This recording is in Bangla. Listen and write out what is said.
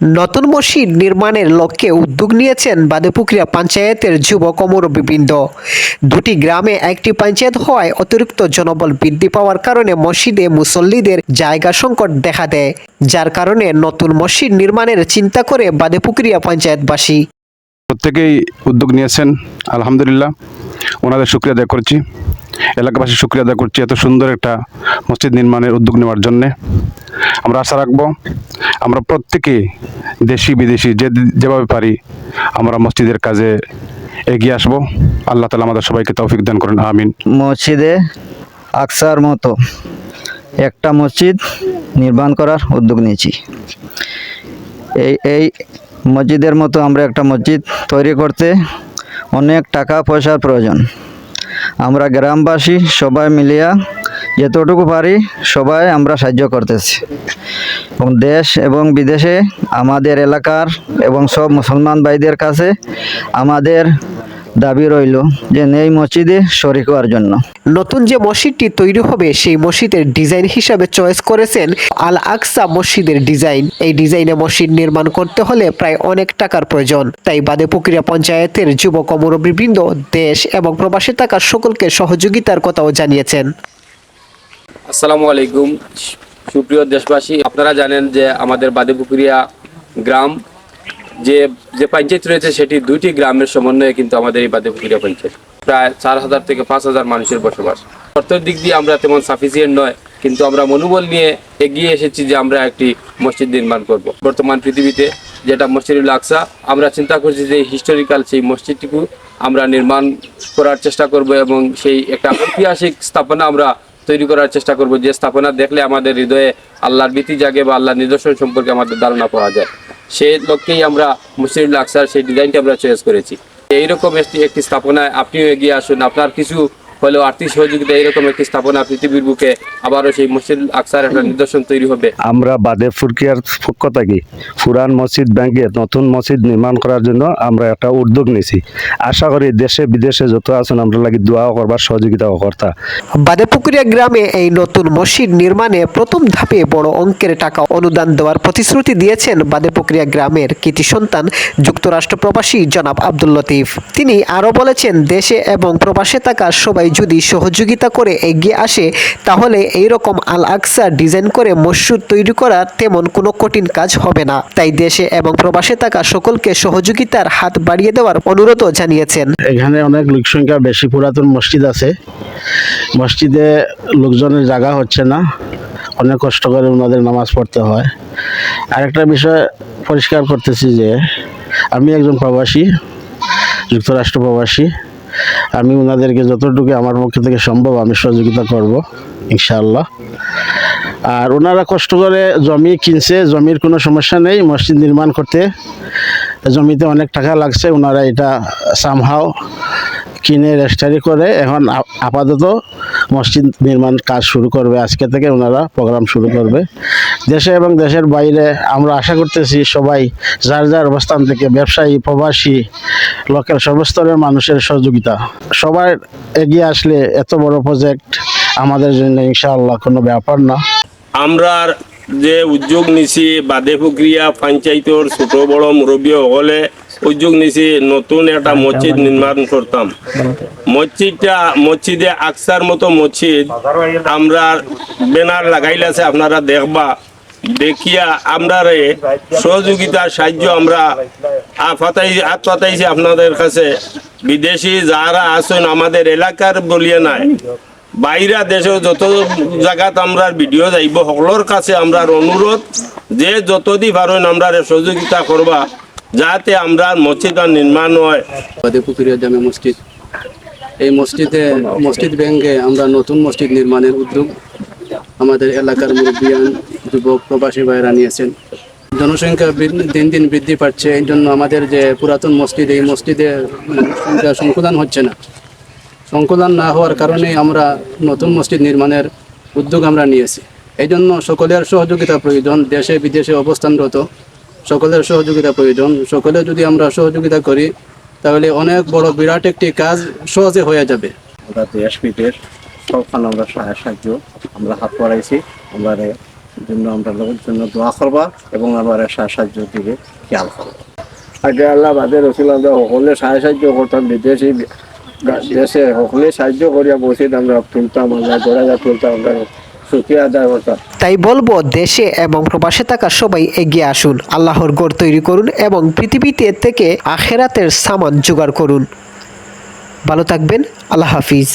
নতুন মসজিদ নির্মাণের লক্ষ্যে উদ্যোগ নিয়েছেন বাদেপুকুরিয়া পঞ্চায়েতের যুবক ও মুরব্বিবৃন্দ। দুটি গ্রামে একটি পঞ্চায়েত হওয়ায় অতিরিক্ত জনবল বৃদ্ধি পাওয়ার কারণে মসজিদে মুসল্লিদের জায়গা সংকট দেখা দেয়, যার কারণে নতুন মসজিদ নির্মাণের চিন্তা করে বাদেপুকুরিয়া পঞ্চায়েতবাসী। প্রত্যেকেই উদ্যোগ নিয়েছেন, আলহামদুলিল্লাহ ওনাদের শুকরিয়া আদায় করছি, এলাকাবাসীর শুকরিয়া আদায় করছি এত সুন্দর একটা মসজিদ নির্মাণের উদ্যোগ নেওয়ার জন্যে। আমরা আশা রাখবো আমরা প্রত্যেকে দেশি বিদেশি যেভাবে পারি আমরা মসজিদের কাজে এগিয়ে আসবো। আল্লাহ তাআলা আমাদের সবাইকে তৌফিক দান করেন, আমিন। মসজিদে আকসার মতো একটা মসজিদ নির্মাণ করার উদ্যোগ নিয়েছি। এই মসজিদের মতো আমরা একটা মসজিদ তৈরি করতে অনেক টাকা পয়সার প্রয়োজন। আমরা গ্রামবাসী সবাই মিলিয়া যতটুকু পারি সবাই আমরা সাহায্য করতেছি, এবং দেশ এবং বিদেশে আমাদের এলাকার এবং সব মুসলমান ভাইদের কাছে আমাদের দাবি রইল যে এই মসজিদে শরিক হওয়ার জন্য। নতুন যে মসজিদটি তৈরি হবে সেই মসজিদের ডিজাইন হিসাবে চয়েস করেছেন আল আকসা মসজিদের ডিজাইন। এই ডিজাইনে মসজিদ নির্মাণ করতে হলে প্রায় অনেক টাকার প্রয়োজন, তাই বাদেপুকুরিয়া পঞ্চায়েতের যুবক ও মুরব্বিবৃন্দ দেশ এবং প্রবাসে থাকা সকলকে সহযোগিতার কথাও জানিয়েছেন। আসসালামু আলাইকুম সুপ্রিয় দেশবাসী, আপনারা জানেন যে আমাদের বাদেপুকুরিয়া গ্রাম যে পঞ্চায়েত রয়েছে সেটি দুইটি গ্রামের সমন্বয়ে কিন্তু আমাদের এই বাদেপুকুরিয়া পঞ্চায়েত। প্রায় 4000 থেকে 5000 মানুষের বসবাস। অর্থের দিক দিয়ে আমরা তেমন সাফিসিয়েন্ট নয়, কিন্তু আমরা মনোবল নিয়ে এগিয়ে এসেছি যে আমরা একটি মসজিদ নির্মাণ করব। বর্তমান পৃথিবীতে যেটা মসজিদুল আকসা, আমরা চিন্তা করছি যে হিস্টোরিক্যাল সেই মসজিদটিকে আমরা নির্মাণ করার চেষ্টা করব এবং সেই একটা ঐতিহাসিক স্থাপনা আমরা তৈরি করার চেষ্টা করব, যে স্থাপনা দেখলে আমাদের হৃদয়ে আল্লাহর ভীতি জাগে বা আল্লাহর নিদর্শন সম্পর্কে আমাদের ধারণা পাওয়া যায়। সেই লক্ষ্যেই আমরা মসজিদুল আকসার সেই ডিজাইনটি আমরা চয়েস করেছি। এইরকম একটি স্থাপনায় আপনিও এগিয়ে আসুন, আপনার কিছু হলেও আর্থিক সহযোগিতা এইরকম একটি স্থাপনা পৃথিবীর বুকে আবারও সেই মসজিদুল আকসার একটা নিদর্শন তৈরি হবে। আমরা বাদেপুকুরিয়ার পক্ষ থেকে পুরান মসজিদ ব্যাংকে নতুন মসজিদ নির্মাণ করার জন্য আমরা একটা উদ্যোগ নিয়েছি। আশা করি দেশে বিদেশে যত আছেন আমরা লাগি দোয়া করবার সহযোগিতাও কর্তা। বাদেপুকুরিয়া গ্রামে এই নতুন মসজিদ নির্মাণে প্রথম ধাপে বড় অঙ্কের টাকা অনুদান দেওয়ার প্রতিশ্রুতি দিয়েছেন বাদেপুকুরিয়া গ্রামের কৃতি সন্তান যুক্তরাষ্ট্র প্রবাসী জনাব আব্দুল লতিফ। তিনি আরও বলেছেন, দেশে এবং প্রবাসে থাকা সবাই যদি সহযোগিতা করে এগিয়ে আসে তাহলে এইরকম আল আকসা ডিজাইন করে মসজিদ তৈরি করা তেমন কোনো কঠিন কাজ হবে না। তাই দেশে এবং প্রবাসে থাকা সকলকে সহযোগিতার হাত বাড়িয়ে দেওয়ার অনুরোধও জানিয়েছেন। এখানে অনেক লোক সংখ্যা বেশি, পুরাতন মসজিদ আছে, মসজিদে লোকজনের জায়গা হচ্ছে না, অনেক কষ্ট করে ওনাদের নামাজ পড়তে হয়। আরেকটা বিষয় পরিষ্কার করতেছি যে আমি একজন প্রবাসী, যুক্তরাষ্ট্র প্রবাসী। আমি ওনাদেরকে যতটুকু আমার পক্ষ থেকে সম্ভব আমি সহযোগিতা করব ইনশাআল্লাহ। আর ওনারা কষ্ট করে জমি কিনছে, জমির কোনো সমস্যা নেই, মসজিদ নির্মাণ করতে জমিতে অনেক টাকা লাগছে, ওনারা এটা সামহাও কিনে রেজিস্ট্রি করে এখন আপাতত মসজিদ নির্মাণ কাজ শুরু করবে। আজকে থেকে ওনারা প্রোগ্রাম শুরু করবে। দেশে এবং দেশের বাইরে আমরা আশা করতেছি সবাই যার যার অবস্থান থেকে, ব্যবসায়ী, প্রবাসী, লোকাল সর্বস্তরের মানুষের সহযোগিতা, সবাই এগিয়ে আসলে এত বড় প্রজেক্ট আমাদের জন্য ইনশাআল্লাহ কোনো ব্যাপার না। আমরা যে উদ্যোগ নিছি বাদেপুকুরিয়া পঞ্চায়েতের ছোট বড় মুরব্বী হলে উদ্যোগ নিছি নতুন একটা মসজিদ নির্মাণ করতাম। মসজিদে আকসার মতো মসজিদ আমরা ব্যানার লাগাইলাছে, আপনারা দেখবা, দেখিয়া আমরা সহযোগিতার সাহায্য আমরা পাতাইছি আপনাদের কাছে। বিদেশি যারা আছেন আমাদের এলাকার বলিয়ে নাই, বাইরা দেশেও যত জায়গাত আমরা ভিডিও যাইব, সকলের কাছে আমরা অনুরোধ যে যতদি পারেন আমরা সহযোগিতা করবা যাতে আমরা মসজিদ নির্মাণ হয়। বাদেপুকুরিয়া জামে মসজিদ, এই মসজিদ ব্যাংকে আমরা নতুন মসজিদ নির্মাণের উদ্যোগ আমাদের এলাকার মুরব্বিয়ান, যুবক, প্রবাসী ভাইরা নিয়েছেন। জনসংখ্যা দিন দিন বৃদ্ধি পাচ্ছে, এই জন্য আমাদের যে পুরাতন মসজিদ, এই মসজিদে সংখ্যা সংশোধন হচ্ছে না। সংশোধন না হওয়ার কারণে আমরা নতুন মসজিদ নির্মাণের উদ্যোগ আমরা নিয়েছি। এই জন্য সকলের সহযোগিতা প্রয়োজন, দেশে বিদেশে অবস্থানরত সকলের সহযোগিতা প্রয়োজন। সকলে যদি আমরা সহযোগিতা করি তাহলে অনেক বড় বিরাট একটি কাজ সহজে হয়ে যাবে। আমরা দেশ বিদেশ সবখানে আমরা সাহায্য আমরা হাত বাড়াইছি। আমরা জন্য আমরা লোকের জন্য দোয়া করবা এবং আমার সাহায্য দিকে খেয়াল করবা। আগে আল্লাহ বাদের রসুল আমরা সকলে সাহায্য করতাম, বিদেশি দেশে সকলে সাহায্য করিয়া মসজিদ আমরা তুলতাম, আমরা গোড়া তুলতাম, আমরা শুক্রিয়া আদায় করতাম। তাই বলবো, দেশে এবং প্রবাসে থাকা সবাই এগিয়ে আসুন, আল্লাহর ঘর তৈরি করুন এবং পৃথিবীতে থেকে আখেরাতের সামান জোগাড় করুন। ভালো থাকবেন, আল্লাহ হাফিজ।